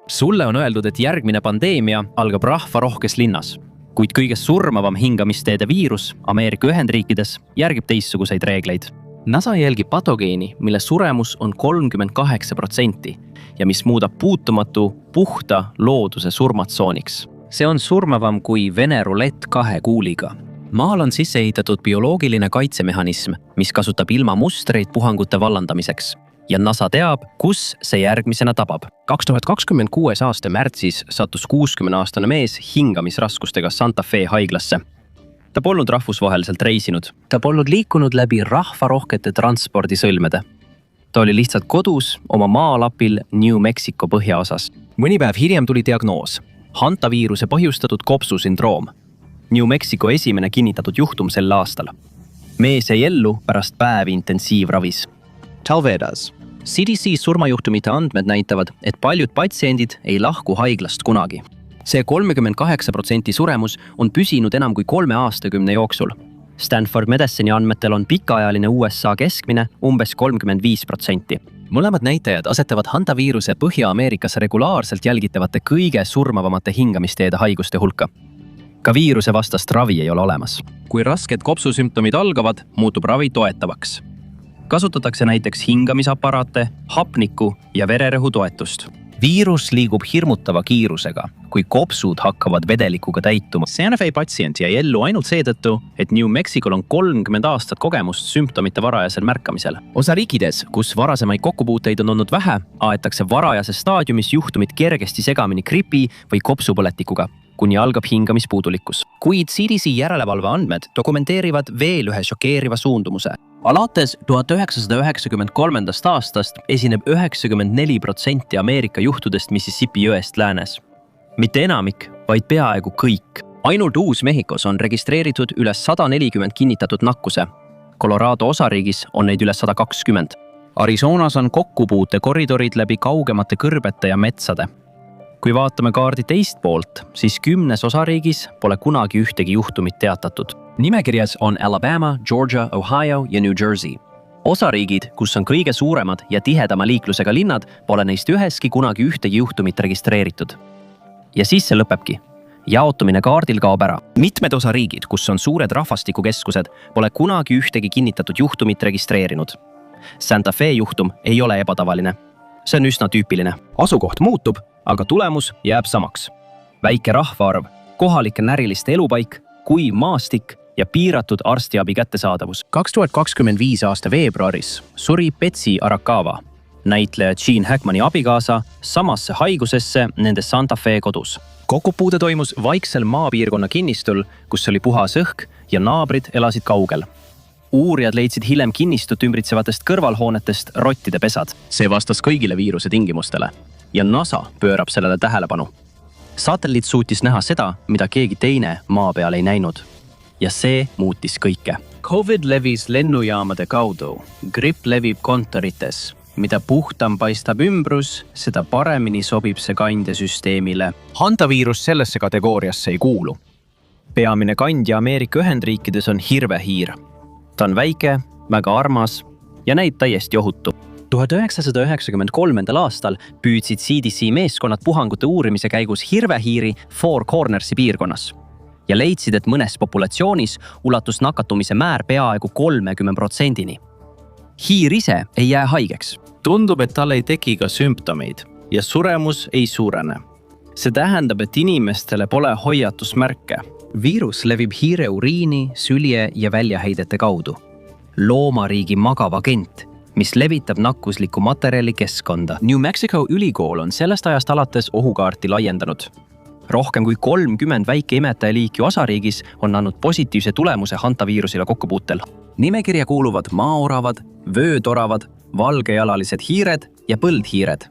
Sulle on öeldud, et järgmine pandeemia algab rahvarohkes linnas, kuid kõige surmavam hingamisteede viirus Ameerika Ühendriikides järgib teistsuguseid reegleid. NASA jälgib patogeeni, mille suremus on 38% ja mis muudab puutumatu puhta looduse surmatsooniks. See on surmavam kui Vene rulett 2 kuuliga. Maal on sisse ehitatud bioloogiline kaitsemehhanism, mis kasutab ilmamustreid puhangute vallandamiseks. Ja NASA teab, kus see järgmisena tabab. 2026. aasta märtsis sattus 60-aastane mees hingamisraskustega Santa Fe haiglasse. Ta polnud rahvusvaheliselt reisinud. Ta polnud liikunud läbi rahvarohkete transpordisõlmede. Ta oli lihtsalt kodus oma maalapil New Mexico põhjaosas. Mõni päev hiljem tuli diagnoos. Hantaviiruse põhjustatud kopsusündroom. New Mexico esimene kinnitatud juhtum sel aastal. Mees jäi ellu pärast päevi intensiivravis. Talvedas. CDC surmajuhtumite andmed näitavad, et paljud patsiendid ei lahku haiglast kunagi. See 38% suremus on püsinud enam kui 3 aastakümne jooksul. Stanford Medicine'i andmetel on pikaajaline USA keskmine umbes 35%. Mõlemad näitajad asetavad hantaviiruse Põhja-Ameerikas regulaarselt jälgitavate kõige surmavamate hingamisteede haiguste hulka. Ka viiruse vastast ravi ei ole olemas. Kui rasked kopsusümptomid algavad, muutub ravi toetavaks. Kasutatakse näiteks hingamisaparaate, hapniku ja vererõhu toetust. Viirus liigub hirmutava kiirusega, kui kopsud hakkavad vedelikuga täituma. Santa Fe patsient jäi ellu ainult seetõttu, et New Mexicol on 30 aastat kogemust sümptomite varajasel märkamisel. Osa riikides, kus varasemaid kokkupuuteid on olnud vähe, aetakse varajases staadiumis juhtumid kergesti segamini gripi või kopsupõletikuga, kuni algab hingamispuudulikkus. Kuid CDC järelevalve andmed dokumenteerivad veel ühe šokeeriva suundumuse. Alates 1993. aastast esineb 94% Ameerika juhtudest Mississippi jõest läänes. Mitte enamik, vaid peaaegu kõik. Ainult Uus-Mehhikos on registreeritud üle 140 kinnitatud nakkuse. Colorado osariigis on neid üle 120. Arizonas on kokkupuute koridorid läbi kaugemate kõrbete ja metsade. Kui vaatame kaardi teist poolt, siis 10 osariigis pole kunagi ühtegi juhtumit teatatud. Nimekirjas on Alabama, Georgia, Ohio ja New Jersey. Osariigid, kus on kõige suuremad ja tihedama liiklusega linnad, pole neist üheski kunagi ühtegi juhtumit registreeritud. Ja siis see lõpebki. Jaotumine kaardil kaob ära. Mitmed osariigid, kus on suured rahvastikukeskused, pole kunagi ühtegi kinnitatud juhtumit registreerinud. Santa Fe juhtum ei ole ebatavaline. See on üsna tüüpiline. Asukoht muutub, aga tulemus jääb samaks. Väike rahvaarv, kohalike näriliste elupaik, kuiv maastik ja piiratud arstiabi kättesaadavus. 2025 aasta veebruaris suri Betsy Arakawa, näitleja Gene Hackmani abikaasa, samasse haigusesse nende Santa Fe kodus. Kokkupuude toimus vaiksel maapiirkonna kinnistul, kus oli puhas õhk ja naabrid elasid kaugel. Uurijad leidsid hiljem kinnistut ümbritsevatest kõrvalhoonetest rottide pesad. See vastas kõigile viiruse tingimustele ja NASA pöörab sellele tähelepanu. Satelliit suutis näha seda, mida keegi teine maa peal ei näinud. Ja see muutis kõike. COVID levis lennujaamade kaudu. Gripp levib kontorites. Mida puhtam paistab ümbrus, seda paremini sobib see kandjasüsteemile. Hantaviirus sellesse kategooriasse ei kuulu. Peamine kandja Ameerika Ühendriikides on hirvehiir. Ta on väike, väga armas ja näib täiesti ohutu. 1993. aastal püüdsid CDC meeskonnad puhangute uurimise käigus hirvehiiri Four Cornersi piirkonnas ja leidsid, et mõnes populatsioonis ulatus nakatumise määr peaaegu 30%-ni. Hiir ise ei jää haigeks. Tundub, et tal ei teki ka sümptomeid ja suremus ei suurene. See tähendab, et inimestele pole hoiatusmärke. Viirus levib hiire uriini, sülje ja väljaheidete kaudu. Loomariigi magav agent, mis levitab nakkuslikku materjali keskkonda. New Mexico ülikool on sellest ajast alates ohukaarti laiendanud. Rohkem kui 30 väike imetajaliiki osariigis on andnud positiivse tulemuse hantaviirusile kokkupuutel. Nimekirja kuuluvad maaoravad, vöötoravad, valgejalalised hiired ja põldhiired.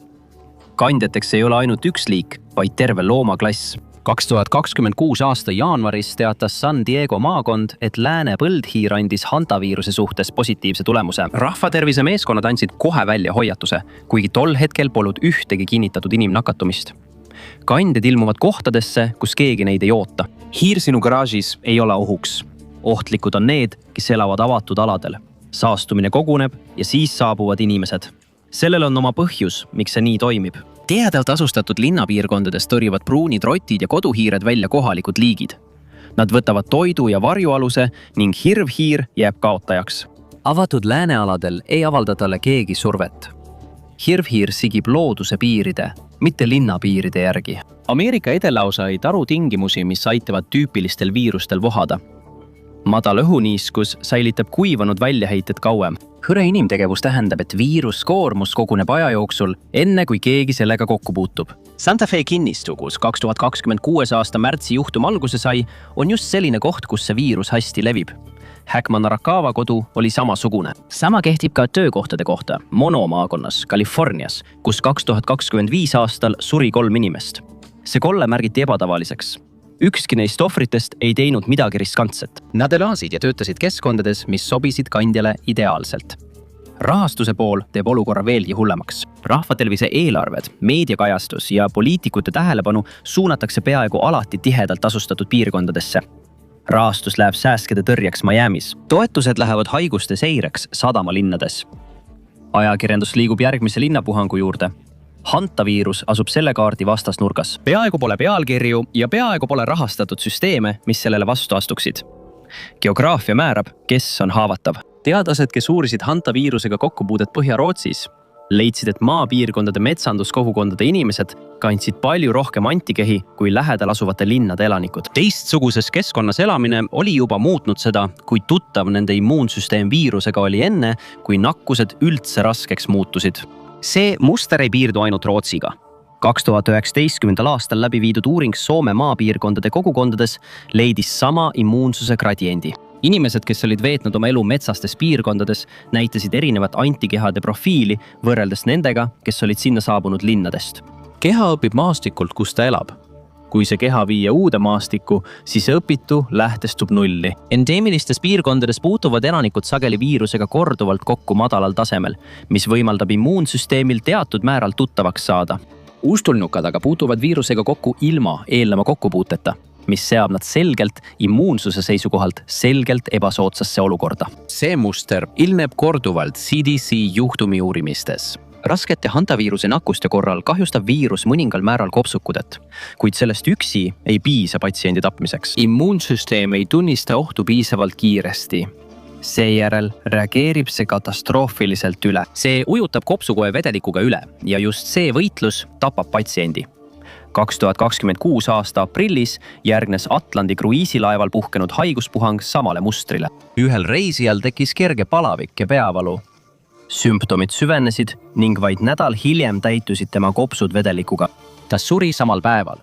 Kandjateks ei ole ainult üks liik, vaid terve loomaklass. 2026 aasta jaanuaris teatas San Diego maakond, et lääne põldhiir andis hantaviiruse suhtes positiivse tulemuse. Rahvatervise meeskonnad andsid kohe välja hoiatuse, kuigi tol hetkel polnud ühtegi kinnitatud inimnakatumist. Kandjad ilmuvad kohtadesse, kus keegi neid ei oota. Hiir sinu garaažis ei ole ohuks. Ohtlikud on need, kes elavad avatud aladel. Saastumine koguneb ja siis saabuvad inimesed. Sellel on oma põhjus, miks see nii toimib. Tihedalt asustatud linnapiirkondades tõrjuvad pruunid rotid ja koduhiired välja kohalikud liigid. Nad võtavad toidu ja varjualuse ning hirvhiir jääb kaotajaks. Avatud läänealadel ei avalda talle keegi survet. Hirvhiir sigib looduse piiride, mitte linnapiiride järgi. Ameerika edelaosa ei taru tingimusi, mis aitavad tüüpilistel viirustel vohada. Madal õhuniiskus säilitab kuivanud väljaheited kauem. Hõre inimtegevus tähendab, et viiruskoormus koguneb aja jooksul, enne kui keegi sellega kokku puutub. Santa Fe kinnistu, kus 2026 aasta märtsi juhtum alguse sai, on just selline koht, kus see viirus hästi levib. Hackman Arakawa kodu oli samasugune. Sama kehtib ka töökohtade kohta Mono maakonnas, Californias, kus 2025 aastal suri 3 inimest. See kolle märgiti ebatavaliseks. Ükski neist ohvritest ei teinud midagi riskantset. Nad elasid ja töötasid keskkondades, mis sobisid kandjale ideaalselt. Rahastuse pool teeb olukorra veelgi hullemaks. Rahvatervise eelarved, meediakajastus ja poliitikute tähelepanu suunatakse peaaegu alati tihedalt asustatud piirkondadesse. Rahastus läheb sääskede tõrjeks Miamis. Toetused lähevad haiguste seireks sadamalinnades. Ajakirjandus liigub järgmise linnapuhangu juurde. Hantaviirus asub selle kaardi vastasnurgas. Peaaegu pole pealkirju ja peaaegu pole rahastatud süsteeme, mis sellele vastu astuksid. Geograafia määrab, kes on haavatav. Teadlased, kes uurisid hantaviirusega kokkupuudet Põhja-Rootsis, leidsid, et maapiirkondade metsanduskogukondade inimesed kandsid palju rohkem antikehi kui lähedal asuvate linnade elanikud. Teistsuguses keskkonnas elamine oli juba muutnud seda, kui tuttav nende immuunsüsteem viirusega oli enne, kui nakkused üldse raskeks muutusid. See muster ei piirdu ainult Rootsiga. 2019. aastal läbi viidud uuring Soome maapiirkondade kogukondades leidis sama immuunsuse gradiendi. Inimesed, kes olid veetnud oma elu metsastes piirkondades, näitasid erinevat antikehade profiili võrreldes nendega, kes olid sinna saabunud linnadest. Keha õpib maastikult, kus ta elab. Kui see keha viia uude maastikku, siis õpitu lähtestub nulli. Endeemilistes piirkondades puutuvad elanikud sageli viirusega korduvalt kokku madalal tasemel, mis võimaldab immuunsüsteemil teatud määral tuttavaks saada. Uustulnukad aga puutuvad viirusega kokku ilma eelneva kokkupuuteta, mis seab nad selgelt immuunsuse seisukohalt selgelt ebasoodsasse olukorda. See muster ilmneb korduvalt CDC juhtumi uurimistes. Raskete hantaviiruse nakkuste korral kahjustab viirus mõningal määral kopsukudet, kuid sellest üksi ei piisa patsiendi tapmiseks. Immuunsüsteem ei tunnista ohtu piisavalt kiiresti. Seejärel reageerib see katastroofiliselt üle. See ujutab kopsukoe vedelikuga üle ja just see võitlus tapab patsiendi. 2026 aasta aprillis järgnes Atlandi kruiisilaeval puhkenud haiguspuhang samale mustrile. Ühel reisijal tekkis kerge palavik ja peavalu. Sümptomid süvenesid ning vaid nädal hiljem täitusid tema kopsud vedelikuga. Ta suri samal päeval.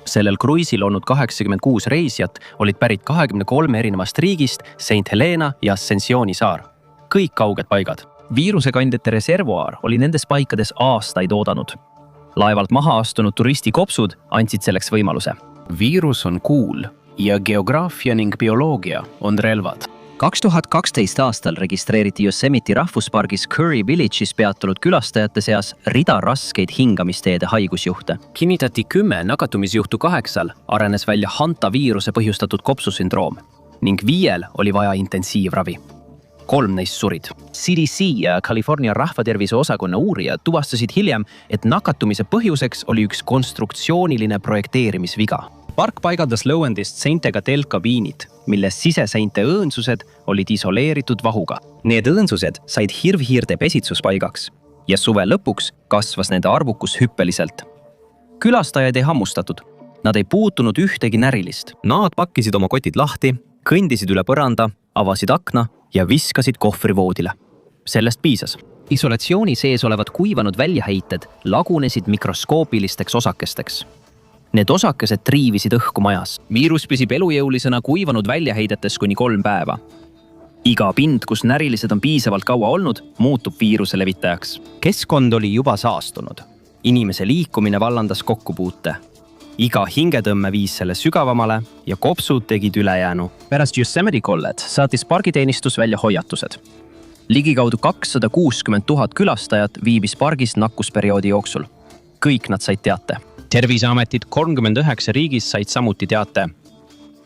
Sellel kruiisil olnud 86 reisijat olid pärit 23 erinevast riigist, St. Helena ja Ascensioni saar. Kõik kauged paigad. Viirusekandjate reservuaar oli nendes paikades aastaid oodanud. Laevalt maha astunud turisti kopsud andsid selleks võimaluse. Viirus on kuul ja geograafia ning bioloogia on relvad. 2012 aastal registreeriti Yosemite rahvuspargis Curry Village'is peatunud külastajate seas rida raskeid hingamisteede haigusjuhte. Kinnitati 10 nakatumisjuhtu 8 arenes välja hantaviiruse põhjustatud kopsusündroom ning 5 oli vaja intensiivravi. 3 neist surid. CDC ja California rahvatervise osakonna uurijad tuvastasid hiljem, et nakatumise põhjuseks oli üks konstruktsiooniline projekteerimisviga. Park paigaldas lõuendist seintega telkabiinid, mille siseseinte õõnsused olid isoleeritud vahuga. Need õõnsused said hirvhiirde pesitsuspaigaks ja suve lõpuks kasvas nende arvukus hüppeliselt. Külastajaid ei hammustatud. Nad ei puutunud ühtegi närilist. Nad pakkisid oma kotid lahti, kõndisid üle põranda, avasid akna ja viskasid kohvrivoodile. Sellest piisas. Isolatsiooni sees olevad kuivanud väljaheited lagunesid mikroskoopilisteks osakesteks. Need osakesed triivisid õhku majas. Viirus püsib elujõulisena kuivanud väljaheidetes kuni 3 päeva. Iga pind, kus närilised on piisavalt kaua olnud, muutub viiruse levitajaks. Keskkond oli juba saastunud. Inimese liikumine vallandas kokkupuute. Iga hingetõmme viis selle sügavamale ja kopsud tegid ülejäänu. Pärast Yosemite kollet saatis pargiteenistus välja hoiatused. Ligikaudu 260 000 külastajat viibis pargis nakkusperioodi jooksul. Kõik nad said teate. Terviseametid 39 riigis said samuti teate.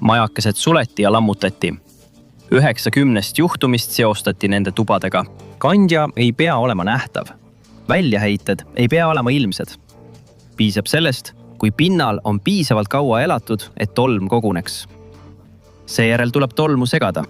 Majakesed suleti ja lammutati. 90 juhtumist seostati nende tubadega. Kandja ei pea olema nähtav. Väljaheited ei pea olema ilmsed. Piisab sellest, kui pinnal on piisavalt kaua elatud, et tolm koguneks. Seejärel tuleb tolmu segada.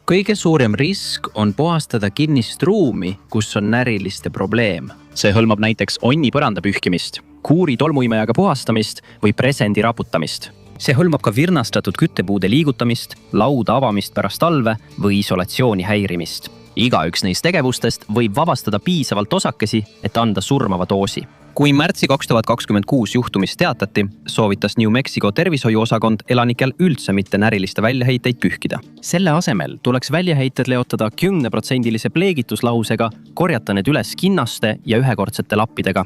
Kõige suurem risk on puhastada kinnist ruumi, kus on näriliste probleem. See hõlmab näiteks onni põranda pühkimist, kuuri tolmuimejaga puhastamist või presendi raputamist. See hõlmab ka virnastatud küttepuude liigutamist, lauda avamist pärast talve või isolatsiooni häirimist. Igaüks neist tegevustest võib vabastada piisavalt osakesi, et anda surmava doosi. Kui märtsi 2026 juhtumist teatati, soovitas New Mexico tervishoiuosakond elanikel üldse mitte näriliste väljaheiteid pühkida. Selle asemel tuleks väljaheited leotada 10% pleegituslausega, korjata need üles kinnaste ja ühekordsete lappidega.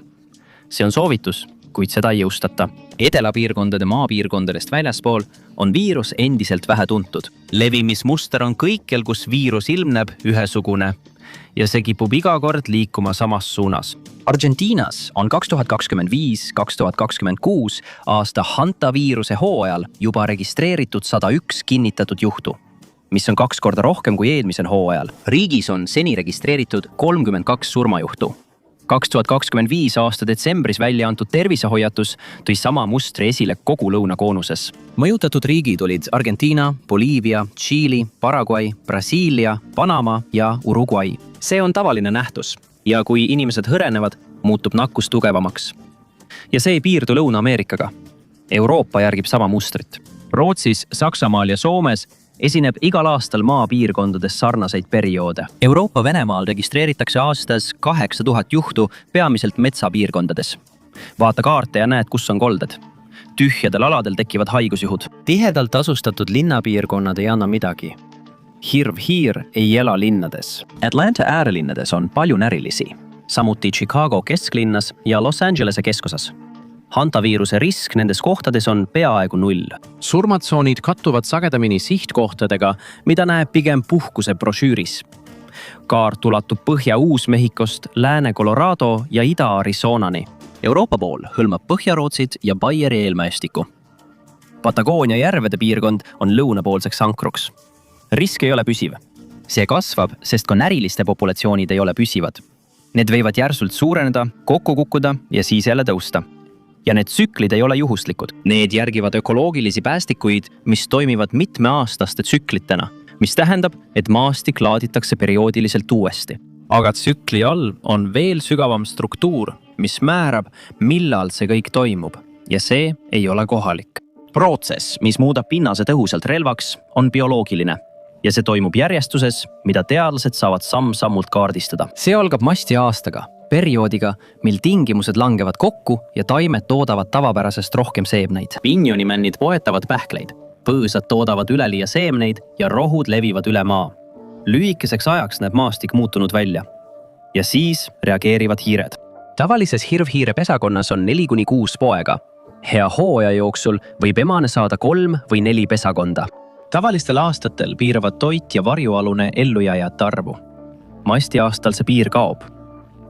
See on soovitus, kuid seda ei jõustata. Edelapiirkondade maapiirkondadest väljaspool on viirus endiselt vähe tuntud. Levimismuster on kõikjal, kus viirus ilmneb, ühesugune ja see kipub iga kord liikuma samas suunas. Argentiinas on 2025-2026 aasta hantaviiruse hooajal juba registreeritud 101 kinnitatud juhtu, mis on 2 korda rohkem kui eelmisel hooajal. Riigis on seni registreeritud 32 surmajuhtu. 2025 aasta detsembris välja antud tervisehoiatus tõi sama mustri esile kogu lõunakoonuses. Mõjutatud riigid olid Argentiina, Boliivia, Tšiili, Paraguay, Brasiilia, Panama ja Uruguay. See on tavaline nähtus ja kui inimesed hõrenevad, muutub nakkus tugevamaks. Ja see ei piirdu Lõuna-Ameerikaga. Euroopa järgib sama mustrit. Rootsis, Saksamaal ja Soomes esineb igal aastal maapiirkondades sarnaseid perioode. Euroopa Venemaal registreeritakse aastas 8000 juhtu peamiselt metsapiirkondades. Vaata kaarte ja näed, kus on kolded. Tühjadel aladel tekivad haigusjuhud. Tihedalt asustatud linnapiirkonnad ei anna midagi. Hirv-hiir ei ela linnades. Atlanta äärelinnades on palju närilisi, samuti Chicago kesklinnas ja Los Angelese keskosas. Hantaviiruse risk nendes kohtades on peaaegu 0. Surmatsoonid kattuvad sagedamini sihtkohtadega, mida näeb pigem puhkuse brošüüris. Kaart ulatub Põhja-Uus-Mehhikost, Lääne-Colorado ja Ida-Arizonani. Euroopa pool hõlmab Põhja-Rootsit ja Baieri eelmäestikku. Patagoonia järvede piirkond on lõunapoolseks ankruks. Risk ei ole püsiv. See kasvab, sest ka näriliste populatsioonid ei ole püsivad. Need võivad järsult suureneda, kokku kukkuda ja siis jälle tõusta. Ja need tsüklid ei ole juhuslikud. Need järgivad ökoloogilisi päästikuid, mis toimivad mitmeaastaste tsüklitena, mis tähendab, et maastik laaditakse perioodiliselt uuesti. Aga tsükli all on veel sügavam struktuur, mis määrab, millal see kõik toimub. Ja see ei ole kohalik. Protsess, mis muudab pinnase tõhusalt relvaks, on bioloogiline. Ja see toimub järjestuses, mida teadlased saavad samm-sammult kaardistada. See algab masti aastaga, perioodiga, mil tingimused langevad kokku ja taimed toodavad tavapärasest rohkem seemneid. Pinjonimännid poetavad pähkleid, põõsad toodavad üleliia seemneid ja rohud levivad üle maa. Lühikeseks ajaks näeb maastik muutunud välja. Ja siis reageerivad hiired. Tavalises hirv-hiire pesakonnas on 4-6 poega. Hea hooaja jooksul võib emane saada 3 või 4 pesakonda. Tavalistel aastatel piiravad toit ja varjualune ellujääjate arvu. Masti aastal see piir kaob.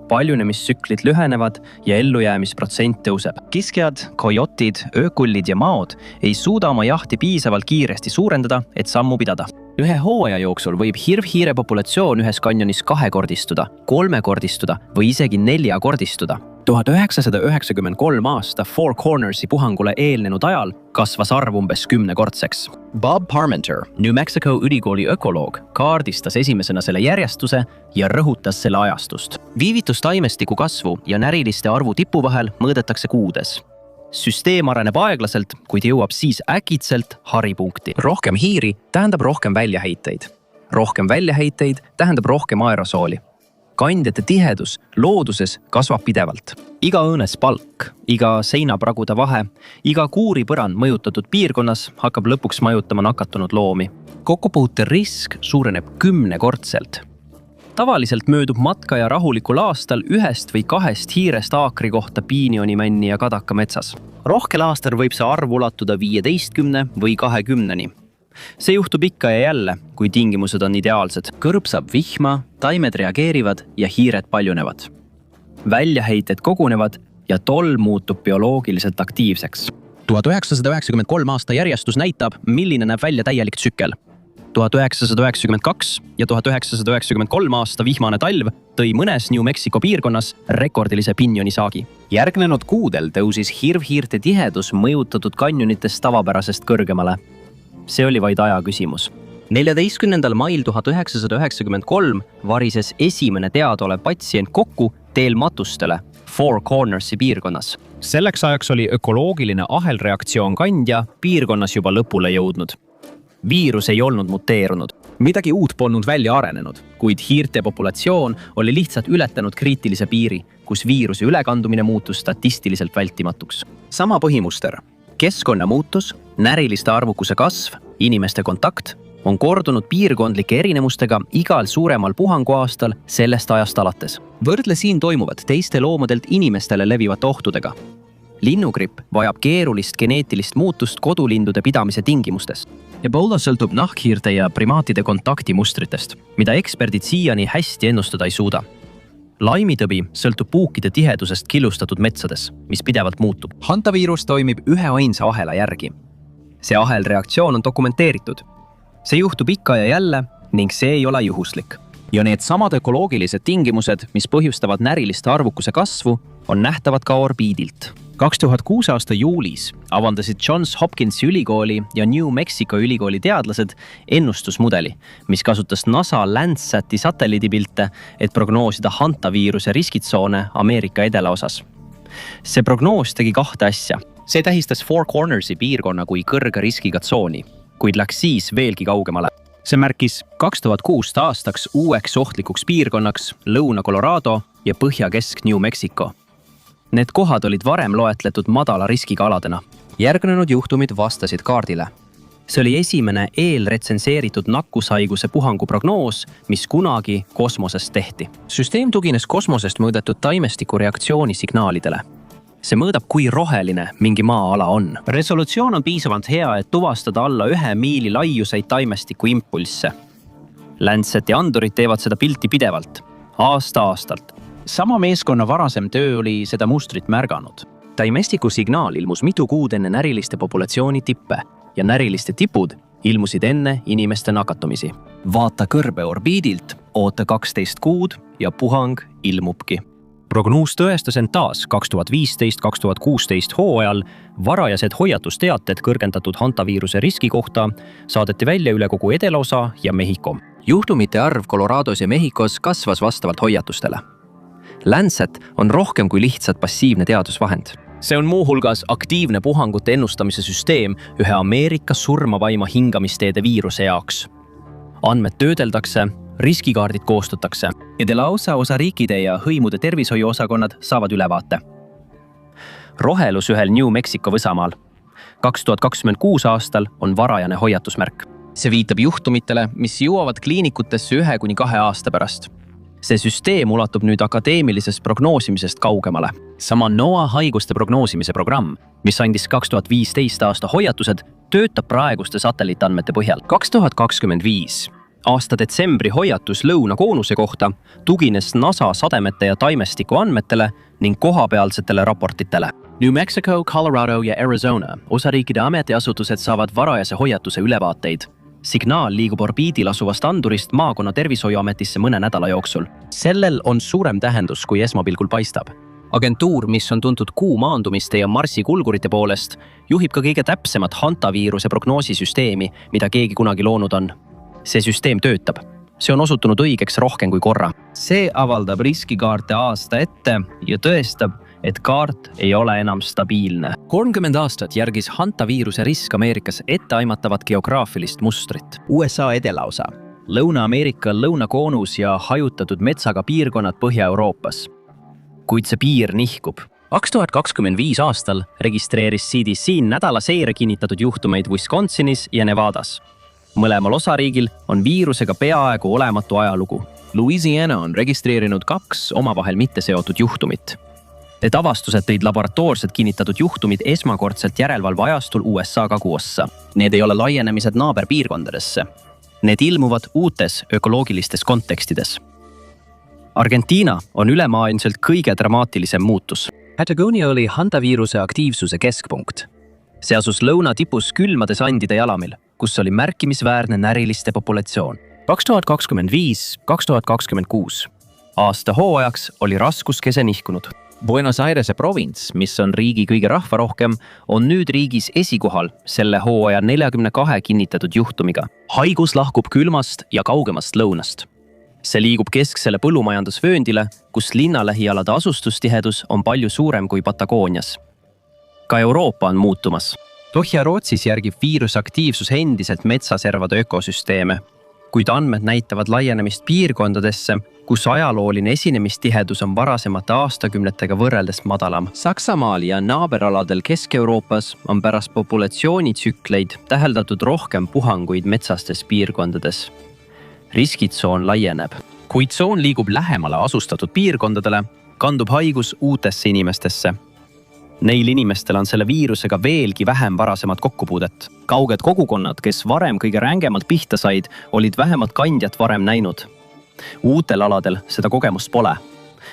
Paljunemistsüklid lühenevad ja ellujäämisprotsent tõuseb. Kiskjad, kojotid, öökullid ja maod ei suuda oma jahti piisavalt kiiresti suurendada, et sammu pidada. Ühe hooaja jooksul võib hirv-hiire populatsioon ühes kanjonis 2-kordistuda, 3-kordistuda või isegi 4-kordistuda. 1993 aasta Four Cornersi puhangule eelnenud ajal kasvas arv umbes 10-kordseks. Bob Parmenter, New Mexico ülikooli ökoloog, kaardistas esimesena selle järjestuse ja rõhutas selle ajastust. Viivitus taimestiku kasvu ja näriliste arvu tipu vahel mõõdetakse kuudes. Süsteem areneb aeglaselt, kuid jõuab siis äkitselt haripunkti. Rohkem hiiri tähendab rohkem väljaheiteid. Rohkem väljaheiteid tähendab rohkem aerosooli. Kandjate tihedus looduses kasvab pidevalt. Iga õõnes palk, iga seinapragude vahe, iga kuuripõrand mõjutatud piirkonnas hakkab lõpuks majutama nakatunud loomi. Kokkupuute risk suureneb 10-kordselt. Tavaliselt möödub matkaja rahulikul aastal 1 või 2 hiirest aakri kohta piinionimänni ja kadaka metsas. Rohkel aastal võib see arv ulatuda 15 või 20-ni. See juhtub ikka ja jälle, kui tingimused on ideaalsed. Kõrb saab vihma, taimed reageerivad ja hiired paljunevad. Väljaheited kogunevad ja tolm muutub bioloogiliselt aktiivseks. 1993 aasta järjestus näitab, milline näeb välja täielik tsükkel. 1992 ja 1993 aasta vihmane talv tõi mõnes New Mexico piirkonnas rekordilise pinjonisaagi. Järgnenud kuudel tõusis hirvhiirte tihedus mõjutatud kanjonitest tavapärasest kõrgemale. See oli vaid aja küsimus. 14. mail 1993 varises esimene teadaolev patsient kokku teel matustele Four Cornersi piirkonnas. Selleks ajaks oli ökoloogiline ahelreaktsioon kandja piirkonnas juba lõpule jõudnud. Viirus ei olnud muteerunud. Midagi uut polnud välja arenenud, kuid hiirte populatsioon oli lihtsalt ületanud kriitilise piiri, kus viiruse ülekandumine muutus statistiliselt vältimatuks. Sama põhimuster. Keskkonna muutus, näriliste arvukuse kasv, inimeste kontakt on kordunud piirkondlike erinevustega igal suuremal puhanguaastal sellest ajast alates. Võrdle siin toimuvad teiste loomadelt inimestele levivate ohtudega. Linnugripp vajab keerulist geneetilist muutust kodulindude pidamise tingimustes. Ebola sõltub nahkhiirte ja primaatide kontaktimustritest, mida eksperdid siiani hästi ennustada ei suuda. Laimitõbi sõltub puukide tihedusest killustatud metsades, mis pidevalt muutub. Hantaviirus toimib ühe ainsa ahela järgi. See ahelreaktsioon on dokumenteeritud. See juhtub ikka ja jälle ning see ei ole juhuslik. Ja need samad ökoloogilised tingimused, mis põhjustavad näriliste arvukuse kasvu, on nähtavad ka orbiidilt. 2006 aasta juulis avaldasid Johns Hopkinsi ülikooli ja New Mexico ülikooli teadlased ennustusmudeli, mis kasutas NASA Landsati satelliidipilte, et prognoosida hantaviiruse riskitsoone Ameerika edelaosas. See prognoos tegi kahte asja. See tähistas Four Cornersi piirkonna kui kõrge riskiga tsooni, kuid läks siis veelgi kaugemale. See märkis 2006 aastaks uueks ohtlikuks piirkonnaks Lõuna-Colorado ja Põhja-Kesk New Mexico. Need kohad olid varem loetletud madala riskiga aladena. Järgnenud juhtumid vastasid kaardile. See oli esimene eelretsenseeritud nakkushaiguse puhangu prognoos, mis kunagi kosmosest tehti. Süsteem tugines kosmosest mõõdetud taimestiku reaktsiooni signaalidele. See mõõdab, kui roheline mingi maa-ala on. Resolutsioon on piisavalt hea, et tuvastada alla 1 miili laiuseid taimestiku impulsse. Landsati andurid teevad seda pilti pidevalt, aasta-aastalt. Sama meeskonna varasem töö oli seda mustrit märganud. Taimestiku signaal ilmus mitu kuud enne näriliste populatsiooni tippe ja näriliste tipud ilmusid enne inimeste nakatumisi. Vaata kõrbe orbiidilt, oota 12 kuud ja puhang ilmubki. Prognoos tõestas end taas 2015-2016 hooajal. Varajased hoiatusteated kõrgendatud hantaviiruse riski kohta saadeti välja üle kogu edelaosa ja Mehhiko. Juhtumite arv Colorados ja Mehhikos kasvas vastavalt hoiatustele. Lancet on rohkem kui lihtsalt passiivne teadusvahend. See on muuhulgas aktiivne puhangute ennustamise süsteem ühe Ameerika surmavaima hingamisteede viiruse jaoks. Andmed töödeldakse, riskikaardid koostatakse ja Delausa osariikide ja hõimude tervishoiuosakonnad saavad ülevaate. Rohelus ühel New Mexico võsamaal. 2026 aastal on varajane hoiatusmärk. See viitab juhtumitele, mis jõuavad kliinikutesse 1-2 aasta pärast. See süsteem ulatub nüüd akadeemilisest prognoosimisest kaugemale. Sama NOAA haiguste prognoosimise programm, mis andis 2015 aasta hoiatused, töötab praeguste satelliitandmete põhjal. 2025 aasta detsembri hoiatus lõunakoonuse kohta tugines NASA sademete ja taimestiku andmetele ning kohapealsetele raportitele. New Mexico, Colorado ja Arizona osariikide ametiasutused saavad varajase hoiatuse ülevaateid. Signaal liigub orbiidil asuvast andurist maakonna tervishoiuametisse mõne nädala jooksul. Sellel on suurem tähendus, kui esmapilgul paistab. Agentuur, mis on tuntud kuu maandumiste ja Marsi kulgurite poolest, juhib ka kõige täpsemat hantaviiruse prognoosisüsteemi, mida keegi kunagi loonud on. See süsteem töötab. See on osutunud õigeks rohkem kui korra. See avaldab riskikaarte aasta ette ja tõestab, et kaart ei ole enam stabiilne. 30 aastat järgis hantaviiruse risk Ameerikas etteaimatavat geograafilist mustrit. USA edelaosa, Lõuna-Ameerika lõunakoonus ja hajutatud metsaga piirkonnad Põhja-Euroopas. Kuid see piir nihkub. 2025 aastal registreeris CDC nädala seire kinnitatud juhtumeid Wisconsinis ja Nevadas. Mõlemal osariigil on viirusega peaaegu olematu ajalugu. Louisiana on registreerinud 2 omavahel mitteseotud juhtumit. Need avastused tõid laboratoorselt kinnitatud juhtumid esmakordselt järelevalve ajastul USA kaguossa. Need ei ole laienemised naaberpiirkondadesse. Need ilmuvad uutes ökoloogilistes kontekstides. Argentiina on ülemaailmselt kõige dramaatilisem muutus. Patagonia oli hantaviiruse aktiivsuse keskpunkt. See asus lõunatipus külmade sandide jalamil. kus oli märkimisväärne näriliste populatsioon. 2025-2026. Aasta hooajaks oli raskuskese nihkunud. Buenos Airese provints, mis on riigi kõige rahvarohkem, on nüüd riigis esikohal selle hooaja 42 kinnitatud juhtumiga. Haigus lahkub külmast ja kaugemast lõunast. See liigub kesksele põllumajandusvööndile, kus linna lähialade asustustihedus on palju suurem kui Patagoonias. Ka Euroopa on muutumas. Põhja-Rootsis järgib viiruse aktiivsus endiselt metsaservade ökosüsteeme, kuid andmed näitavad laienemist piirkondadesse, kus ajalooline esinemistihedus on varasemate aastakümnetega võrreldes madalam. Saksamaal ja naaberaladel Kesk-Euroopas on pärast populatsioonitsükleid täheldatud rohkem puhanguid metsastes piirkondades. Riskitsoon laieneb. Kui tsoon liigub lähemale asustatud piirkondadele, Kandub haigus uutesse inimestesse. Neil inimestel on selle viirusega veelgi vähem varasemat kokkupuudet. Kauged kogukonnad, kes varem kõige rängemalt pihta said, olid vähemalt kandjat varem näinud. Uutel aladel seda kogemust pole.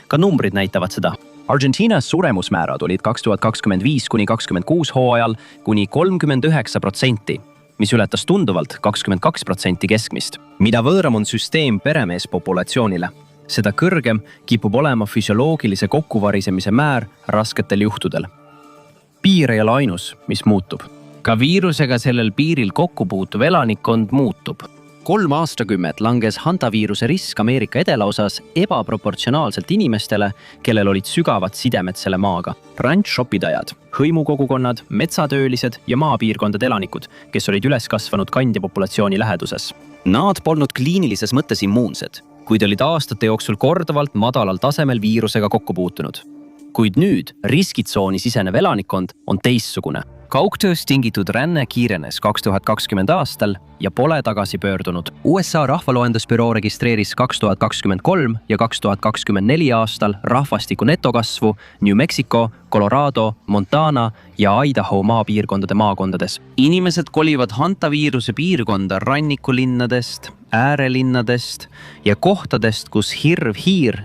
Ka numbrid näitavad seda. Argentiinas suremusmäärad olid 2025-2026 hooajal kuni 39%, mis ületas tunduvalt 22% keskmist. Mida võõram on süsteem peremeespopulatsioonile, seda kõrgem kipub olema füsioloogilise kokkuvarisemise määr rasketel juhtudel. Piir ei ole ainus, mis muutub. Ka viirusega sellel piiril kokkupuutuv elanikkond muutub. 3 aastakümmet langes hantaviiruse risk Ameerika edelaosas ebaproportsionaalselt inimestele, kellel olid sügavad sidemed selle maaga. ranch-shopidajad, hõimukogukonnad, metsatöölised ja maapiirkondade elanikud, kes olid üles kasvanud kandjapopulatsiooni läheduses. Nad polnud kliinilises mõttes immuunsed, kuid olid aastate jooksul korduvalt madalal tasemel viirusega kokku puutunud. Kuid nüüd riskitsooni sisenev elanikkond on teissugune. Kaugtööst tingitud ränne kiirenes 2020 aastal ja pole tagasi pöördunud. USA rahvaloendusbüroo registreeris 2023 ja 2024 aastal rahvastiku netokasvu New Mexico, Colorado, Montana ja Idaho maakondades. Inimesed kolivad hantaviiruse piirkonda rannikulinnadest, äärelinnadest ja kohtadest, kus hiir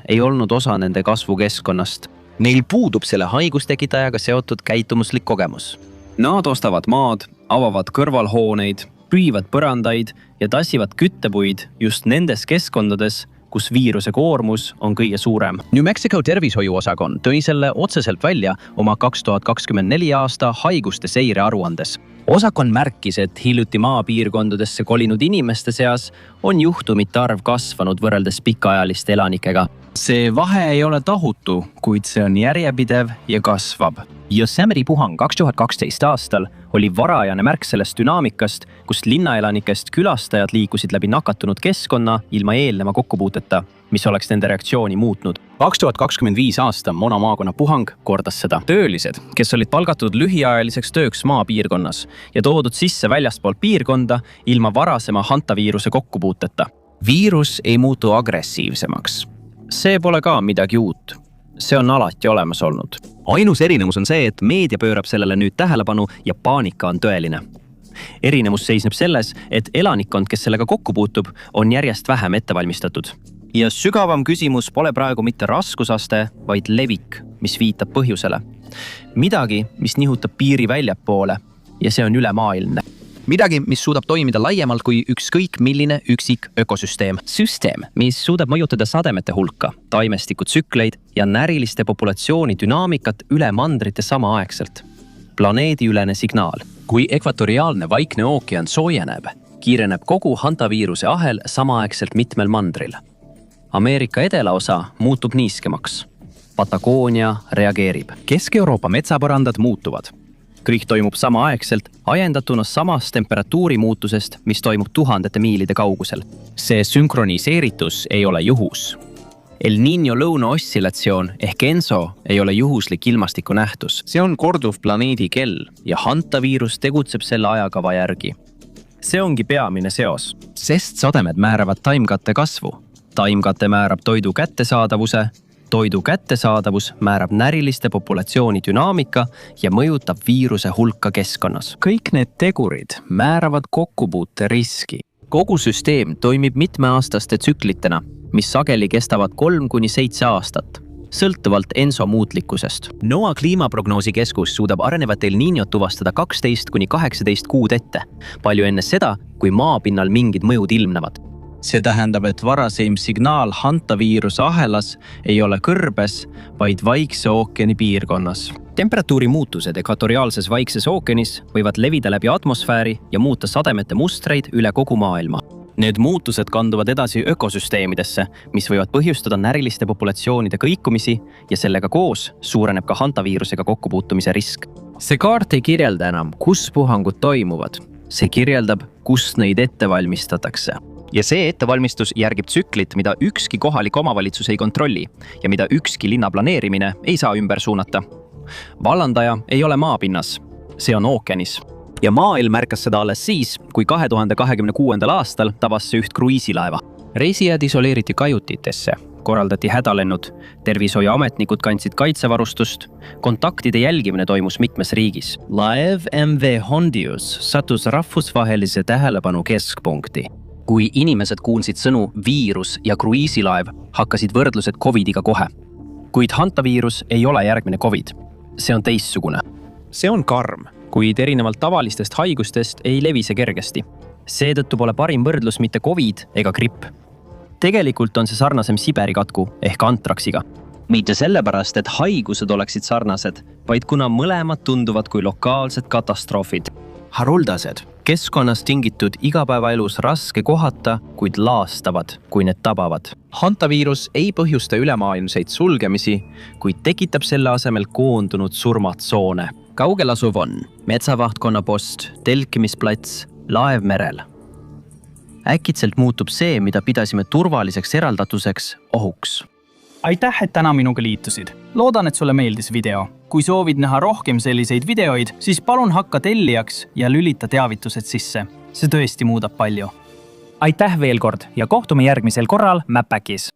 ei olnud osa nende kasvukeskkonnast. Neil puudub selle haigustekitajaga seotud käitumuslik kogemus. Nad ostavad maad, avavad kõrvalhooneid, püüivad põrandaid ja tassivad küttepuid just nendes keskkondades, kus viiruse koormus on kõige suurem. New Mexico tervishoiuosakond tõi selle otseselt välja oma 2024 aasta haiguste seire aruandes. Osakond märkis, et hiljuti maapiirkondadesse kolinud inimeste seas on juhtumite arv kasvanud võrreldes pikaajaliste elanikega. See vahe ei ole tohutu, kuid see on järjepidev ja kasvab. Yosemite puhang 2012 aastal oli varajane märk sellest dünaamikast, kus linnaelanikest külastajad liikusid läbi nakatunud keskkonna ilma eelneva kokkupuuteta, mis oleks nende reaktsiooni muutnud. 2025 aasta Mona maakonna puhang kordas seda. Töölised, kes olid palgatud lühiajaliseks tööks maapiirkonnas ja toodud sisse väljaspool piirkonda ilma varasema hantaviiruse kokkupuuteta. Viirus ei muutu agressiivsemaks. See pole ka midagi uut. See on alati olemas olnud. Ainus erinevus on see, et meedia pöörab sellele nüüd tähelepanu ja paanika on tõeline. Erinevus seisneb selles, et elanikkond, kes sellega kokku puutub, on järjest vähem ettevalmistatud. Ja sügavam küsimus pole praegu mitte raskusaste, vaid levik, mis viitab põhjusele. Midagi, mis nihutab piiri väljapoole ja see on ülemaailmne. Midagi, mis suudab toimida laiemalt kui ükskõik milline üksik ökosüsteem. Süsteem, mis suudab mõjutada sademete hulka, taimestikutsükleid ja näriliste populatsiooni dünaamikat üle mandrite samaaegselt. Planeediülene signaal. Kui ekvatoriaalne Vaikne ookean soojeneb, kiireneb kogu hantaviiruse ahel samaaegselt mitmel mandril. Ameerika edelaosa muutub niiskemaks. Patagoonia reageerib. Kesk-Euroopa metsapõrandad muutuvad. Kõik toimub samaaegselt, ajendatuna samast temperatuuri muutusest, mis toimub tuhandete miilide kaugusel. See sünkroniseeritus ei ole juhus. El Niño lõunaossillatsioon ehk ENSO ei ole juhuslik ilmastiku nähtus. See on korduv planeedi kell ja hantaviirus tegutseb selle ajakava järgi. See ongi peamine seos. Sest sademed määravad taimkatte kasvu. Taimkate määrab toidu kättesaadavuse. Toidu kättesaadavus määrab näriliste populatsiooni dünaamika ja mõjutab viiruse hulka keskkonnas. Kõik need tegurid määravad kokkupuute riski. Kogu süsteem toimib mitmeaastaste tsüklitena, mis sageli kestavad 3–7 aastat. sõltuvalt ENSO muutlikkusest. NOAA kliimaprognoosi keskus suudab arenevat El Niñot tuvastada 12 kuni 18 kuud ette, palju enne seda, kui maapinnal mingid mõjud ilmnevad. See tähendab, et varaseim signaal hantaviiruse ahelas ei ole kõrbes, vaid Vaikse ookeani piirkonnas. Temperatuuri muutused ekvatoriaalses Vaikses ookeanis võivad levida läbi atmosfääri ja muuta sademete mustreid üle kogu maailma. Need muutused kanduvad edasi ökosüsteemidesse, mis võivad põhjustada näriliste populatsioonide kõikumisi ja sellega koos suureneb ka hantaviirusega kokkupuutumise risk. See kaart ei kirjelda enam, kus puhangud toimuvad. See kirjeldab, kus neid ette valmistatakse. Ja see ettevalmistus järgib tsüklit, mida ükski kohalik omavalitsus ei kontrolli ja mida ükski linna planeerimine ei saa ümber suunata. Vallandaja ei ole maapinnas, see on ookeanis. Ja maailm märkas seda alles siis, kui 2026. aastal tabas see üht kruiisilaeva. Reisijad isoleeriti kajutitesse, Korraldati hädalennud, tervishoiuametnikud kandsid kaitsevarustust, kontaktide jälgimine toimus mitmes riigis. Laev MV Hondius sattus rahvusvahelise tähelepanu keskpunkti. Kui inimesed kuulsid sõnu viirus ja kruiisilaev, hakkasid võrdlused COVIDiga kohe. Kuid hantaviirus ei ole järgmine COVID. See on teistsugune. See on karm. Kuid erinevalt tavalistest haigustest ei levi see kergesti. Seetõttu pole parim võrdlus mitte COVID ega gripp. Tegelikult on see sarnasem Siberi katku ehk antraksiga. Mitte sellepärast, et haigused oleksid sarnased, vaid kuna mõlemad tunduvad kui lokaalsed katastroofid. Haruldased, keskkonnast tingitud igapäevaelus raske kohata, kuid laastavad, kui need tabavad. Hantaviirus ei põhjusta ülemaailmseid sulgemisi, kuid tekitab selle asemel koondunud surmatsoone. Kaugel asuv on metsavahtkonna post, telkimisplats, laev merel. Äkitselt muutub see, mida pidasime turvaliseks eraldatuseks, ohuks. Aitäh, et täna minuga liitusid. Loodan, et sulle meeldis video. Kui soovid näha rohkem selliseid videoid, siis palun hakka tellijaks ja lülita teavitused sisse. See tõesti muudab palju. Aitäh veel kord ja kohtume järgmisel korral Mäpäkis.